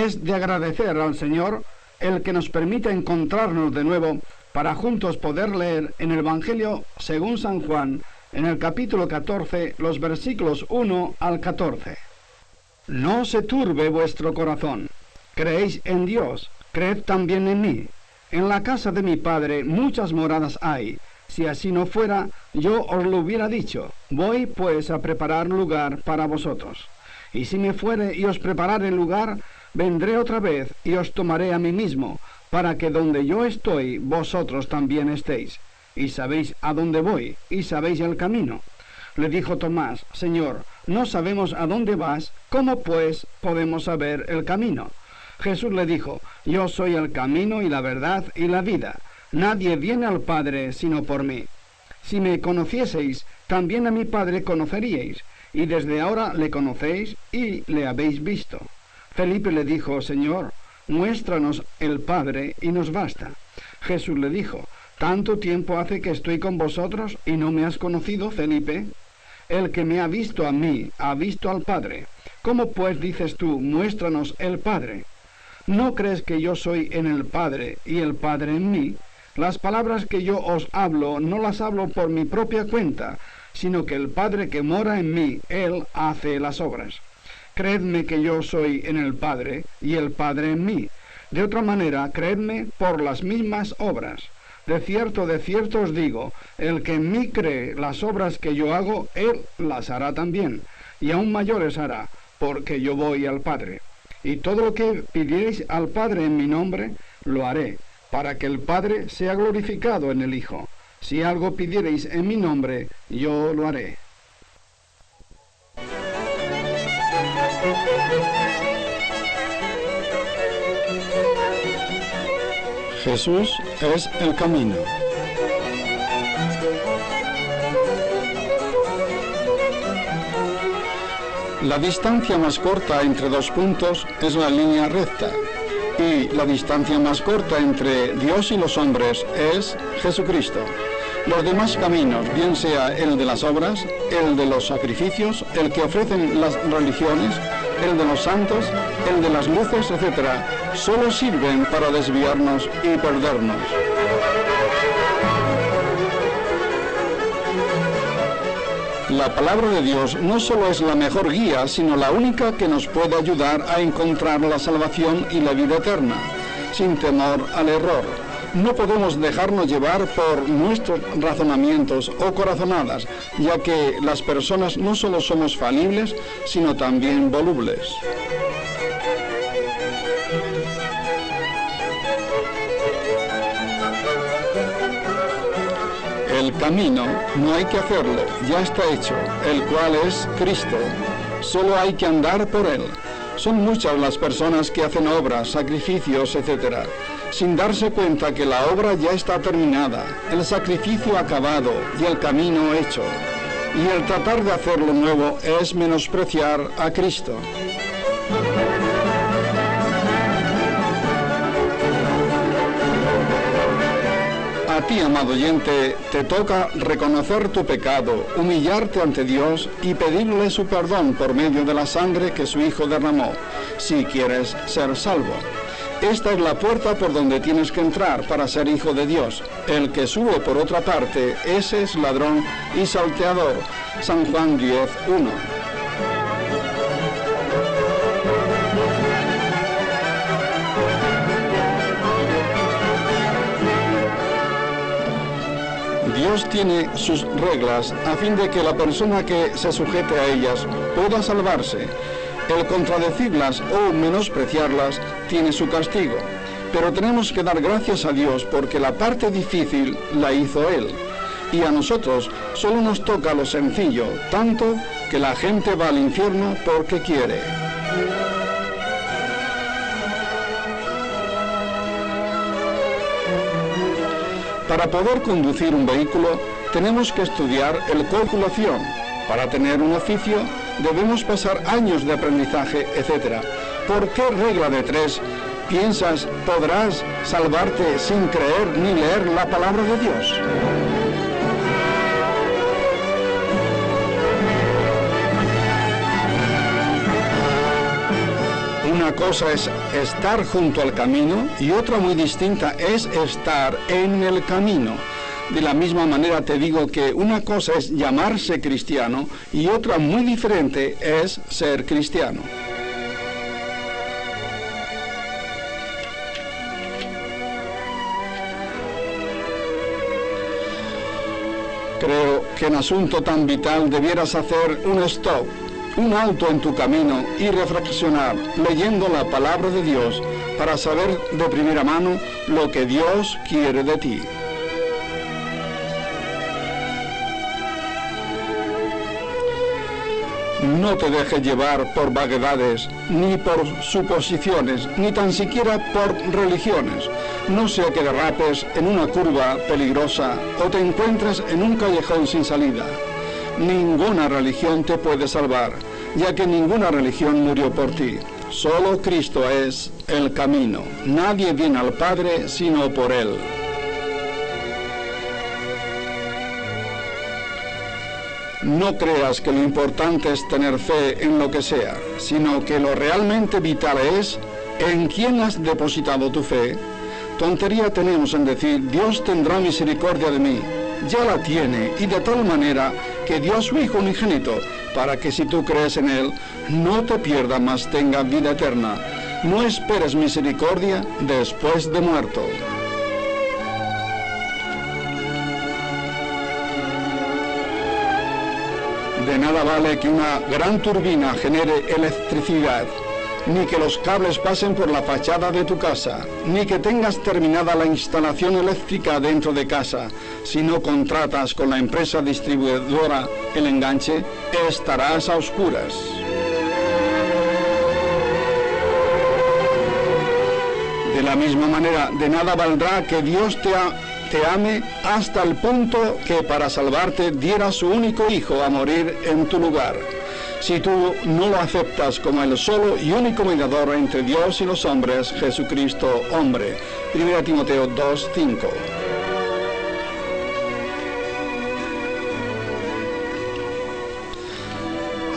es de agradecer al Señor el que nos permite encontrarnos de nuevo para juntos poder leer en el Evangelio según San Juan, en el capítulo 14, los versículos 1 al 14. No se turbe vuestro corazón. Creéis en Dios, creed también en mí. En la casa de mi Padre muchas moradas hay. Si así no fuera, yo os lo hubiera dicho. Voy pues a preparar lugar para vosotros. Y si me fuere y os preparare lugar, vendré otra vez y os tomaré a mí mismo, para que donde yo estoy, vosotros también estéis. Y sabéis a dónde voy, y sabéis el camino. Le dijo Tomás: Señor, no sabemos a dónde vas, ¿cómo pues podemos saber el camino? Jesús le dijo: Yo soy el camino y la verdad y la vida. Nadie viene al Padre sino por mí. Si me conocieseis, también a mi Padre conoceríais, y desde ahora le conocéis y le habéis visto. Felipe le dijo: Señor, muéstranos el Padre y nos basta. Jesús le dijo: ¿Tanto tiempo hace que estoy con vosotros y no me has conocido, Felipe? El que me ha visto a mí, ha visto al Padre. ¿Cómo pues dices tú, muéstranos el Padre? ¿No crees que yo soy en el Padre y el Padre en mí? Las palabras que yo os hablo, no las hablo por mi propia cuenta, sino que el Padre que mora en mí, Él hace las obras. Creedme que yo soy en el Padre y el Padre en mí. De otra manera, creedme por las mismas obras. De cierto os digo, el que en mí cree las obras que yo hago, él las hará también, y aún mayores hará, porque yo voy al Padre. Y todo lo que pidierais al Padre en mi nombre, lo haré, para que el Padre sea glorificado en el Hijo. Si algo pidierais en mi nombre, yo lo haré. Jesús es el camino. La distancia más corta entre dos puntos es la línea recta, y la distancia más corta entre Dios y los hombres es Jesucristo. Los demás caminos, bien sea el de las obras, el de los sacrificios, el que ofrecen las religiones, el de los santos, el de las luces, etc., solo sirven para desviarnos y perdernos. La palabra de Dios no solo es la mejor guía, sino la única que nos puede ayudar a encontrar la salvación y la vida eterna, sin temor al error. No podemos dejarnos llevar por nuestros razonamientos o corazonadas, ya que las personas no solo somos falibles, sino también volubles. El camino no hay que hacerlo, ya está hecho, el cual es Cristo. Solo hay que andar por él. Son muchas las personas que hacen obras, sacrificios, etc., sin darse cuenta que la obra ya está terminada, el sacrificio acabado y el camino hecho. Y el tratar de hacerlo nuevo es menospreciar a Cristo. A ti, amado oyente, te toca reconocer tu pecado, humillarte ante Dios y pedirle su perdón por medio de la sangre que su Hijo derramó, si quieres ser salvo. Esta es la puerta por donde tienes que entrar para ser hijo de Dios. El que sube por otra parte, ese es ladrón y salteador. San Juan 10:1. Dios tiene sus reglas a fin de que la persona que se sujete a ellas pueda salvarse. El contradecirlas o menospreciarlas tiene su castigo, pero tenemos que dar gracias a Dios porque la parte difícil la hizo Él, y a nosotros solo nos toca lo sencillo, tanto que la gente va al infierno porque quiere. Para poder conducir un vehículo tenemos que estudiar el cálculación. Para tener un oficio debemos pasar años de aprendizaje, etc. ¿Por qué regla de 3 piensas podrás salvarte sin creer ni leer la palabra de Dios? Una cosa es estar junto al camino y otra muy distinta es estar en el camino. De la misma manera te digo que una cosa es llamarse cristiano y otra muy diferente es ser cristiano. Creo que en asunto tan vital debieras hacer un stop, un alto en tu camino y reflexionar leyendo la palabra de Dios para saber de primera mano lo que Dios quiere de ti. No te dejes llevar por vaguedades, ni por suposiciones, ni tan siquiera por religiones. No sea que derrapes en una curva peligrosa o te encuentres en un callejón sin salida. Ninguna religión te puede salvar, ya que ninguna religión murió por ti. Solo Cristo es el camino. Nadie viene al Padre sino por Él. No creas que lo importante es tener fe en lo que sea, sino que lo realmente vital es en quién has depositado tu fe. Tontería tenemos en decir, Dios tendrá misericordia de mí. Ya la tiene, y de tal manera que dio a su Hijo unigénito, para que si tú crees en Él, no te pierdas, mas tenga vida eterna. No esperes misericordia después de muerto. De nada vale que una gran turbina genere electricidad, ni que los cables pasen por la fachada de tu casa, ni que tengas terminada la instalación eléctrica dentro de casa. Si no contratas con la empresa distribuidora el enganche, estarás a oscuras. De la misma manera, de nada valdrá que Dios te ame hasta el punto que para salvarte diera su único Hijo a morir en tu lugar. Si tú no lo aceptas como el solo y único mediador entre Dios y los hombres, Jesucristo, hombre. 1 Timoteo 2:5.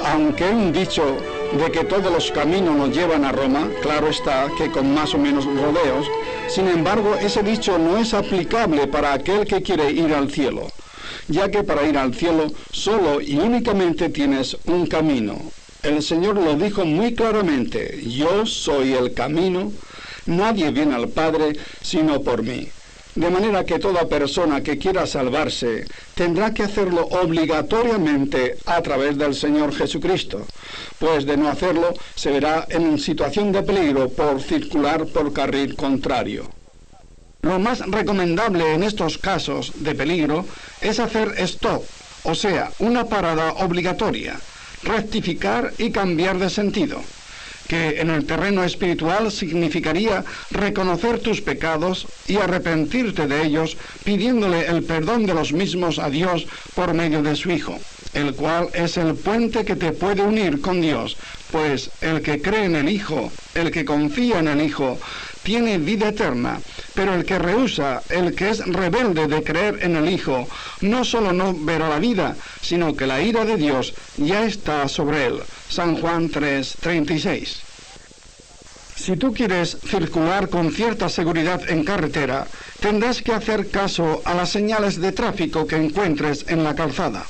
Aunque hay un dicho de que todos los caminos nos llevan a Roma, claro está que con más o menos rodeos, sin embargo ese dicho no es aplicable para aquel que quiere ir al cielo, ya que para ir al cielo solo y únicamente tienes un camino. El Señor lo dijo muy claramente, yo soy el camino, nadie viene al Padre sino por mí. De manera que toda persona que quiera salvarse tendrá que hacerlo obligatoriamente a través del Señor Jesucristo, pues de no hacerlo se verá en situación de peligro por circular por carril contrario. Lo más recomendable en estos casos de peligro es hacer stop, o sea, una parada obligatoria, rectificar y cambiar de sentido, que en el terreno espiritual significaría reconocer tus pecados y arrepentirte de ellos, pidiéndole el perdón de los mismos a Dios por medio de su Hijo, el cual es el puente que te puede unir con Dios, pues el que cree en el Hijo, el que confía en el Hijo, tiene vida eterna, pero el que rehúsa, el que es rebelde de creer en el Hijo, no solo no verá la vida, sino que la ira de Dios ya está sobre él. San Juan 3:36. Si tú quieres circular con cierta seguridad en carretera, tendrás que hacer caso a las señales de tráfico que encuentres en la calzada.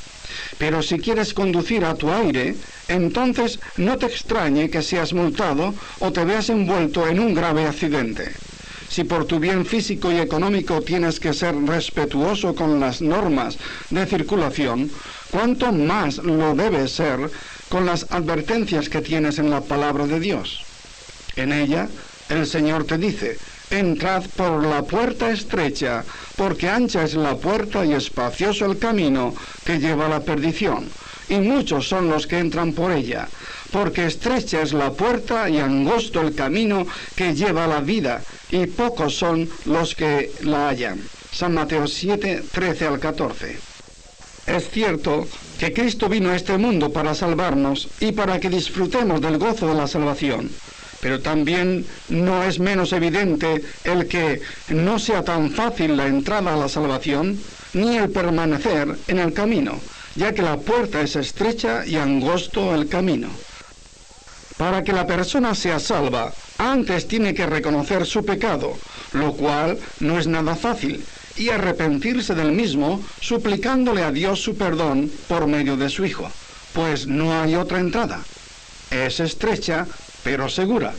Pero si quieres conducir a tu aire, entonces no te extrañe que seas multado o te veas envuelto en un grave accidente. Si por tu bien físico y económico tienes que ser respetuoso con las normas de circulación, ¿cuánto más lo debes ser con las advertencias que tienes en la palabra de Dios? En ella, el Señor te dice, entrad por la puerta estrecha, porque ancha es la puerta y espacioso el camino que lleva a la perdición, y muchos son los que entran por ella, porque estrecha es la puerta y angosto el camino que lleva a la vida, y pocos son los que la hallan. San Mateo 7:13-14. Es cierto que Cristo vino a este mundo para salvarnos y para que disfrutemos del gozo de la salvación. Pero también no es menos evidente el que no sea tan fácil la entrada a la salvación, ni el permanecer en el camino, ya que la puerta es estrecha y angosto el camino. Para que la persona sea salva, antes tiene que reconocer su pecado, lo cual no es nada fácil, y arrepentirse del mismo, suplicándole a Dios su perdón por medio de su Hijo, pues no hay otra entrada. Es estrecha, pero segura.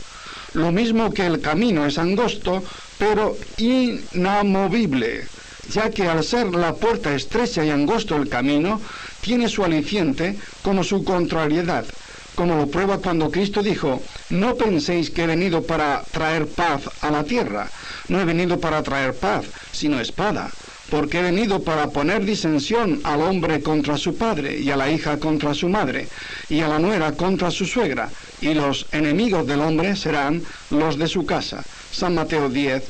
Lo mismo que el camino es angosto, pero inamovible, ya que al ser la puerta estrecha y angosto el camino, tiene su aliciente como su contrariedad, como lo prueba cuando Cristo dijo: no penséis que he venido para traer paz a la tierra, no he venido para traer paz, sino espada, porque he venido para poner disensión al hombre contra su padre, y a la hija contra su madre, y a la nuera contra su suegra, y los enemigos del hombre serán los de su casa. San Mateo 10,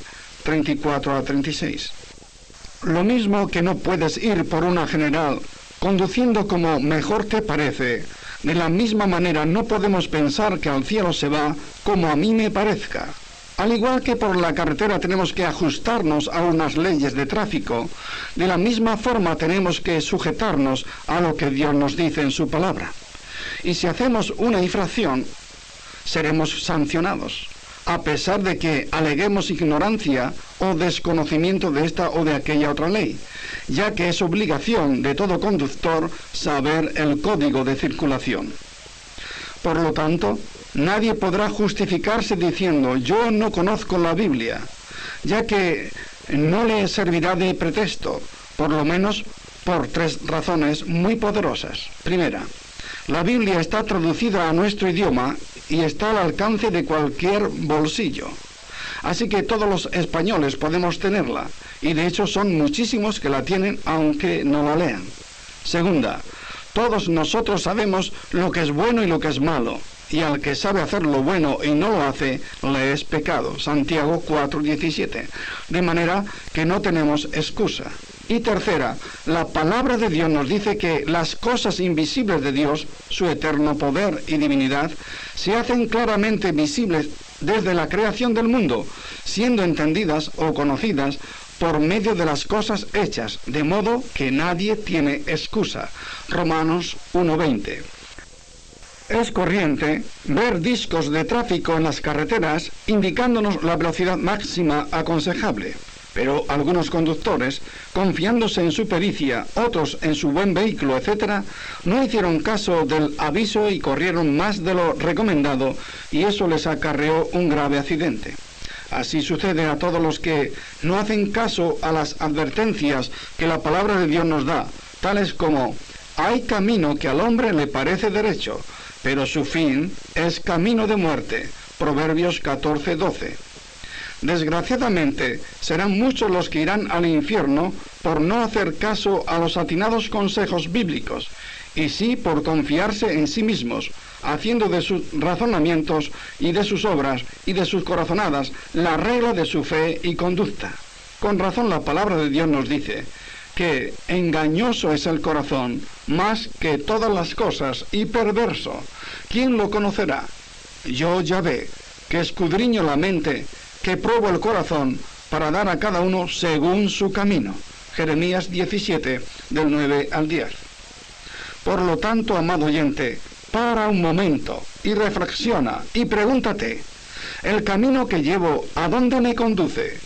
34 a 36. Lo mismo que no puedes ir por una general, conduciendo como mejor te parece, de la misma manera no podemos pensar que al cielo se va como a mí me parezca. Al igual que por la carretera tenemos que ajustarnos a unas leyes de tráfico, de la misma forma tenemos que sujetarnos a lo que Dios nos dice en su palabra. Y si hacemos una infracción, seremos sancionados, a pesar de que aleguemos ignorancia o desconocimiento de esta o de aquella otra ley, ya que es obligación de todo conductor saber el código de circulación. Por lo tanto, nadie podrá justificarse diciendo: yo no conozco la Biblia, ya que no le servirá de pretexto, por lo menos por tres razones muy poderosas. Primera, la Biblia está traducida a nuestro idioma y está al alcance de cualquier bolsillo. Así que todos los españoles podemos tenerla, y de hecho son muchísimos que la tienen aunque no la lean. Segunda, todos nosotros sabemos lo que es bueno y lo que es malo, y al que sabe hacer lo bueno y no lo hace, le es pecado. Santiago 4:17. De manera que no tenemos excusa. Y tercera, la palabra de Dios nos dice que las cosas invisibles de Dios, su eterno poder y divinidad, se hacen claramente visibles desde la creación del mundo, siendo entendidas o conocidas por medio de las cosas hechas, de modo que nadie tiene excusa. Romanos 1:20. Es corriente ver discos de tráfico en las carreteras indicándonos la velocidad máxima aconsejable, pero algunos conductores, confiándose en su pericia, otros en su buen vehículo, etc., no hicieron caso del aviso y corrieron más de lo recomendado, y eso les acarreó un grave accidente. Así sucede a todos los que no hacen caso a las advertencias que la palabra de Dios nos da, tales como: hay camino que al hombre le parece derecho, pero su fin es camino de muerte. Proverbios 14:12. Desgraciadamente, serán muchos los que irán al infierno por no hacer caso a los atinados consejos bíblicos, y sí por confiarse en sí mismos, haciendo de sus razonamientos y de sus obras y de sus corazonadas la regla de su fe y conducta. Con razón la palabra de Dios nos dice que engañoso es el corazón más que todas las cosas y perverso. ¿Quién lo conocerá? Yo, Yahvé, que escudriño la mente, que pruebo el corazón para dar a cada uno según su camino. Jeremías 17, del 9 al 10. Por lo tanto, amado oyente, para un momento y reflexiona y pregúntate: ¿el camino que llevo a dónde me conduce?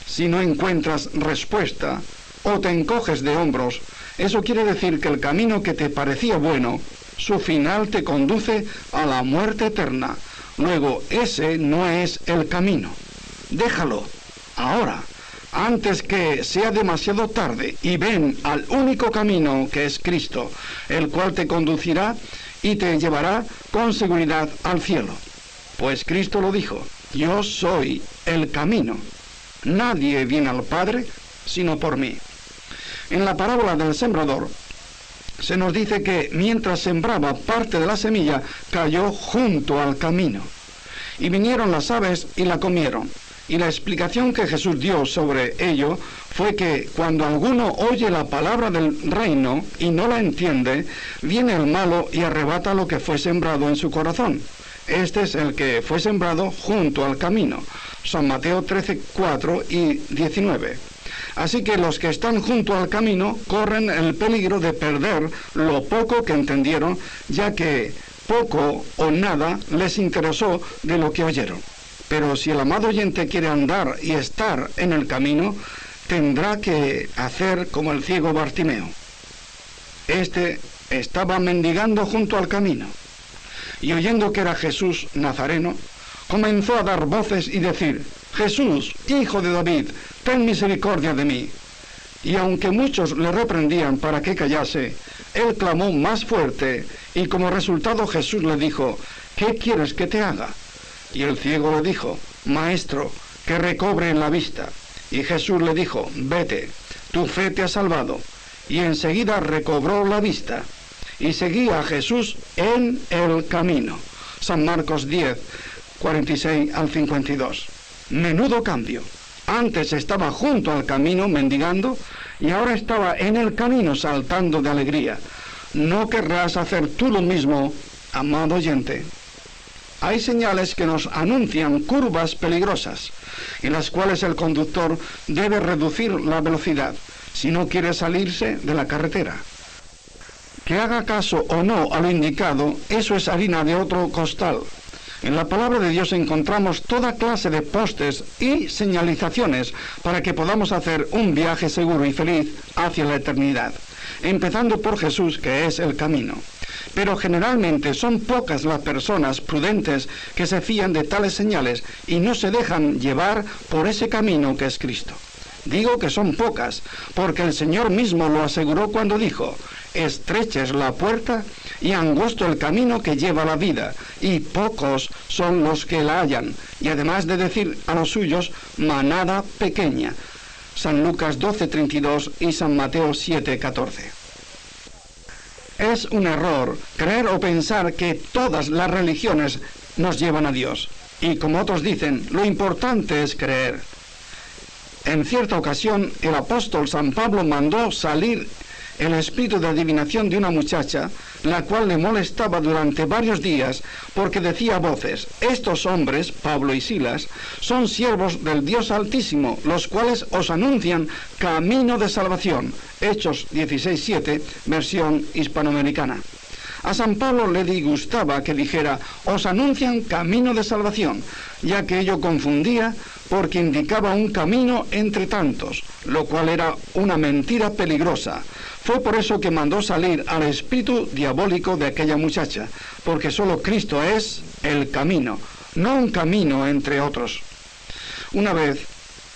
Si no encuentras respuesta o te encoges de hombros, eso quiere decir que el camino que te parecía bueno, su final te conduce a la muerte eterna. Luego, ese no es el camino. Déjalo ahora, antes que sea demasiado tarde, y ven al único camino que es Cristo, el cual te conducirá y te llevará con seguridad al cielo. Pues Cristo lo dijo: yo soy el camino. Nadie viene al Padre sino por mí. En la parábola del sembrador se nos dice que mientras sembraba, parte de la semilla cayó junto al camino, y vinieron las aves y la comieron. Y la explicación que Jesús dio sobre ello fue que cuando alguno oye la palabra del reino y no la entiende, viene el malo y arrebata lo que fue sembrado en su corazón. Este es el que fue sembrado junto al camino. San Mateo 13, 4 y 19. Así que los que están junto al camino corren el peligro de perder lo poco que entendieron, ya que poco o nada les interesó de lo que oyeron. Pero si el amado oyente quiere andar y estar en el camino, tendrá que hacer como el ciego Bartimeo. Este estaba mendigando junto al camino, y oyendo que era Jesús Nazareno, comenzó a dar voces y decir: Jesús, hijo de David, ten misericordia de mí. Y aunque muchos le reprendían para que callase, él clamó más fuerte, y como resultado Jesús le dijo: ¿Qué quieres que te haga? Y el ciego le dijo: Maestro, que recobre en la vista. Y Jesús le dijo: Vete, tu fe te ha salvado. Y enseguida recobró la vista, y seguía a Jesús en el camino. San Marcos 10, 46 al 52. Menudo cambio. Antes estaba junto al camino mendigando, y ahora estaba en el camino saltando de alegría. ¿No querrás hacer tú lo mismo, amado oyente? Hay señales que nos anuncian curvas peligrosas, en las cuales el conductor debe reducir la velocidad, si no quiere salirse de la carretera. Que haga caso o no a lo indicado, eso es harina de otro costal. En la palabra de Dios encontramos toda clase de postes y señalizaciones para que podamos hacer un viaje seguro y feliz hacia la eternidad, empezando por Jesús, que es el camino. Pero generalmente son pocas las personas prudentes que se fían de tales señales y no se dejan llevar por ese camino que es Cristo. Digo que son pocas, porque el Señor mismo lo aseguró cuando dijo: estrecha es la puerta y angosto el camino que lleva a la vida, y pocos son los que la hallan. Y además de decir a los suyos: manada pequeña. San Lucas 12:32 y San Mateo 7:14. Es un error creer o pensar que todas las religiones nos llevan a Dios. Y como otros dicen, lo importante es creer. En cierta ocasión, el apóstol San Pablo mandó salir el espíritu de adivinación de una muchacha, la cual le molestaba durante varios días, porque decía a voces: estos hombres, Pablo y Silas, son siervos del Dios Altísimo, los cuales os anuncian camino de salvación. Hechos 16:7, versión hispanoamericana. A San Pablo le disgustaba que dijera: os anuncian camino de salvación, ya que ello confundía, porque indicaba un camino entre tantos, lo cual era una mentira peligrosa. Fue por eso que mandó salir al espíritu diabólico de aquella muchacha, porque solo Cristo es el camino, no un camino entre otros. Una vez,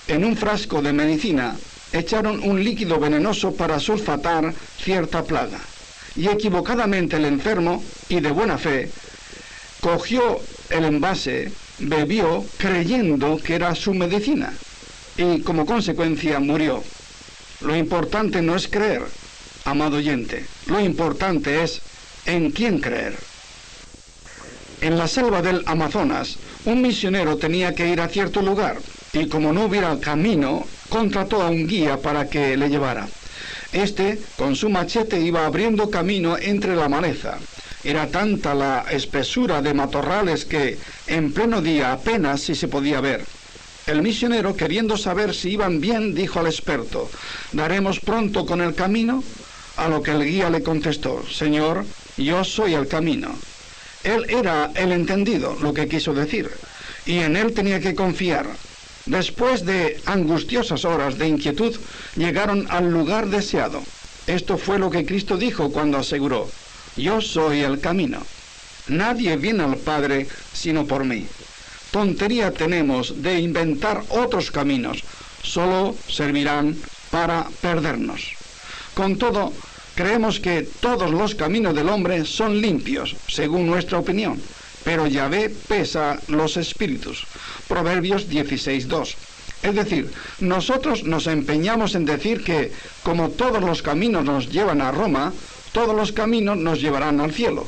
en un frasco de medicina, echaron un líquido venenoso para sulfatar cierta plaga, y equivocadamente el enfermo, y de buena fe, cogió el envase, bebió creyendo que era su medicina, y como consecuencia murió. Lo importante no es creer, amado oyente, lo importante es en quién creer. En la selva del Amazonas, un misionero tenía que ir a cierto lugar, y como no hubiera camino, contrató a un guía para que le llevara. Este, con su machete, iba abriendo camino entre la maleza. Era tanta la espesura de matorrales que, en pleno día, apenas si se podía ver. El misionero, queriendo saber si iban bien, dijo al experto: ¿daremos pronto con el camino? A lo que el guía le contestó: Señor, yo soy el camino. Él era el entendido, lo que quiso decir, y en él tenía que confiar. Después de angustiosas horas de inquietud, llegaron al lugar deseado. Esto fue lo que Cristo dijo cuando aseguró: yo soy el camino. Nadie viene al Padre sino por mí. Tontería tenemos de inventar otros caminos, solo servirán para perdernos. Con todo, creemos que todos los caminos del hombre son limpios, según nuestra opinión, pero Yahvé pesa los espíritus. Proverbios 16:2. Es decir, nosotros nos empeñamos en decir que, como todos los caminos nos llevan a Roma, todos los caminos nos llevarán al cielo,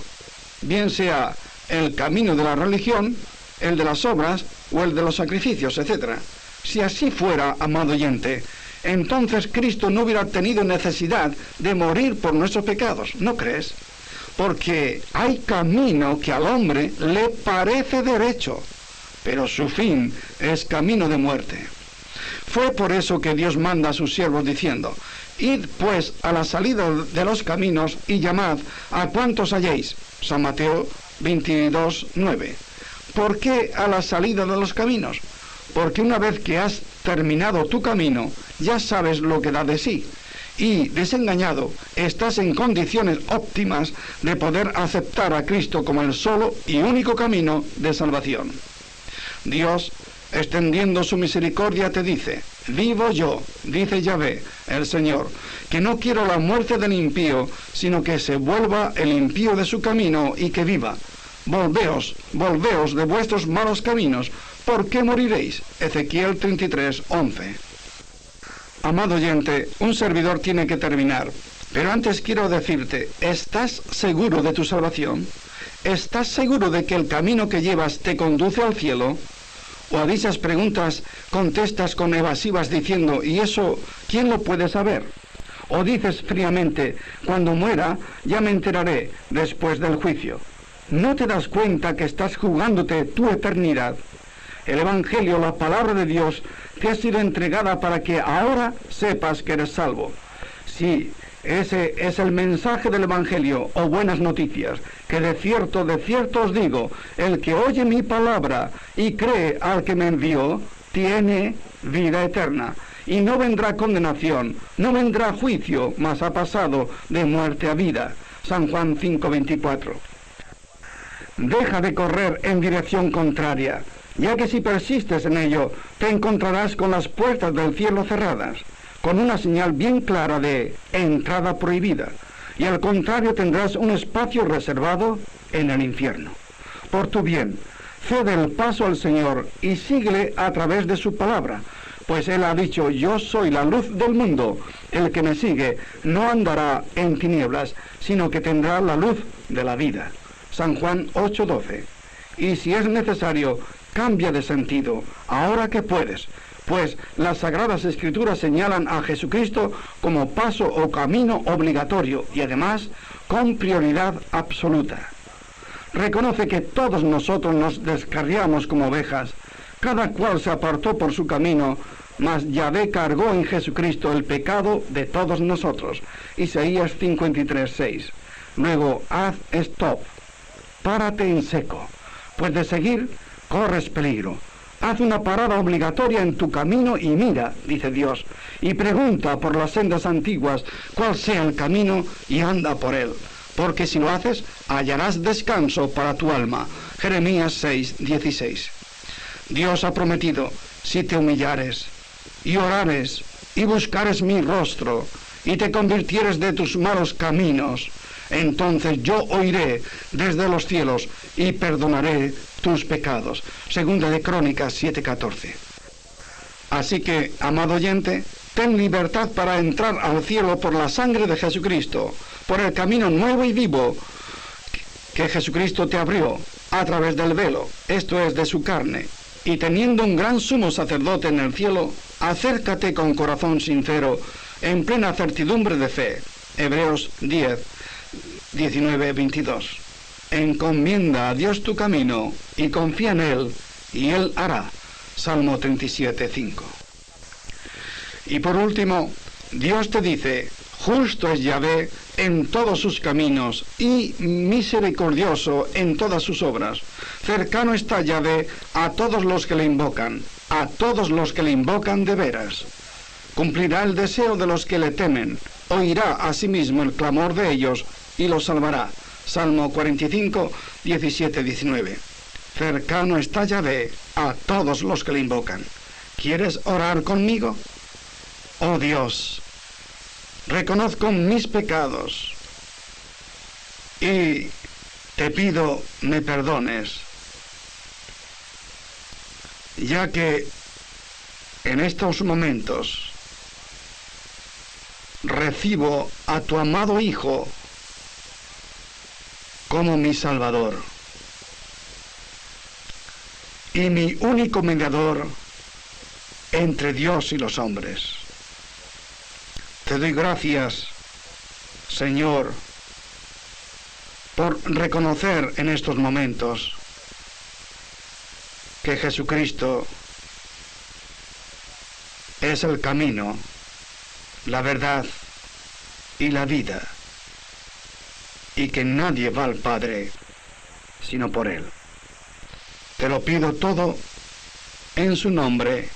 bien sea el camino de la religión, el de las obras o el de los sacrificios, etc. Si así fuera, amado oyente, entonces Cristo no hubiera tenido necesidad de morir por nuestros pecados, ¿no crees? Porque hay camino que al hombre le parece derecho, pero su fin es camino de muerte. Fue por eso que Dios manda a sus siervos diciendo: id pues a la salida de los caminos y llamad a cuantos halléis. San Mateo 22:9. ¿Por qué a la salida de los caminos? Porque una vez que has terminado tu camino, ya sabes lo que da de sí. Y, desengañado, estás en condiciones óptimas de poder aceptar a Cristo como el solo y único camino de salvación. Dios, extendiendo su misericordia, te dice: vivo yo, dice Yahvé, el Señor, que no quiero la muerte del impío, sino que se vuelva el impío de su camino y que viva. Volveos de vuestros malos caminos, ¿por qué moriréis? Ezequiel 33:11. Amado oyente, un servidor tiene que terminar, pero antes quiero decirte, ¿estás seguro de tu salvación? ¿Estás seguro de que el camino que llevas te conduce al cielo? O a dichas preguntas contestas con evasivas diciendo: ¿y eso quién lo puede saber? O dices fríamente: cuando muera ya me enteraré después del juicio. ¿No te das cuenta que estás jugándote tu eternidad? El Evangelio, la palabra de Dios, te ha sido entregada para que ahora sepas que eres salvo. Sí, ese es el mensaje del Evangelio, o buenas noticias, que de cierto os digo, el que oye mi palabra y cree al que me envió, tiene vida eterna, y no vendrá condenación, no vendrá juicio, mas ha pasado de muerte a vida. San Juan 5:24. Deja de correr en dirección contraria, ya que si persistes en ello, te encontrarás con las puertas del cielo cerradas, con una señal bien clara de entrada prohibida, y al contrario tendrás un espacio reservado en el infierno. Por tu bien, cede el paso al Señor y síguele a través de su palabra, pues Él ha dicho: yo soy la luz del mundo, el que me sigue no andará en tinieblas, sino que tendrá la luz de la vida. San Juan 8:12. Y si es necesario, cambia de sentido, ahora que puedes, pues las Sagradas Escrituras señalan a Jesucristo como paso o camino obligatorio y además con prioridad absoluta. Reconoce que todos nosotros nos descarriamos como ovejas, cada cual se apartó por su camino, mas Yahvé cargó en Jesucristo el pecado de todos nosotros. Isaías 53:6. Luego, haz stop, párate en seco, pues de seguir corres peligro. Haz una parada obligatoria en tu camino y mira, dice Dios, y pregunta por las sendas antiguas cuál sea el camino y anda por él, porque si lo haces, hallarás descanso para tu alma. Jeremías 6:16. Dios ha prometido: si te humillares y orares y buscares mi rostro y te convirtieres de tus malos caminos, entonces yo oiré desde los cielos y perdonaré tus pecados. Segunda de Crónicas 7:14. Así que, amado oyente, ten libertad para entrar al cielo por la sangre de Jesucristo, por el camino nuevo y vivo que Jesucristo te abrió a través del velo, esto es, de su carne. Y teniendo un gran sumo sacerdote en el cielo, acércate con corazón sincero, en plena certidumbre de fe. Hebreos 10:19-22. Encomienda a Dios tu camino y confía en Él, y Él hará. Salmo 37:5. Y por último, Dios te dice: justo es Yahvé en todos sus caminos y misericordioso en todas sus obras. Cercano está Yahvé a todos los que le invocan, a todos los que le invocan de veras. Cumplirá el deseo de los que le temen, oirá asimismo el clamor de ellos y los salvará. Salmo 45:17-19. Cercano está Yahvé a todos los que le invocan. ¿Quieres orar conmigo? Oh Dios, reconozco mis pecados y te pido me perdones, ya que en estos momentos recibo a tu amado Hijo como mi Salvador y mi único mediador entre Dios y los hombres. Te doy gracias, Señor, por reconocer en estos momentos que Jesucristo es el camino, la verdad y la vida, y que nadie va al Padre sino por Él. Te lo pido todo en su nombre.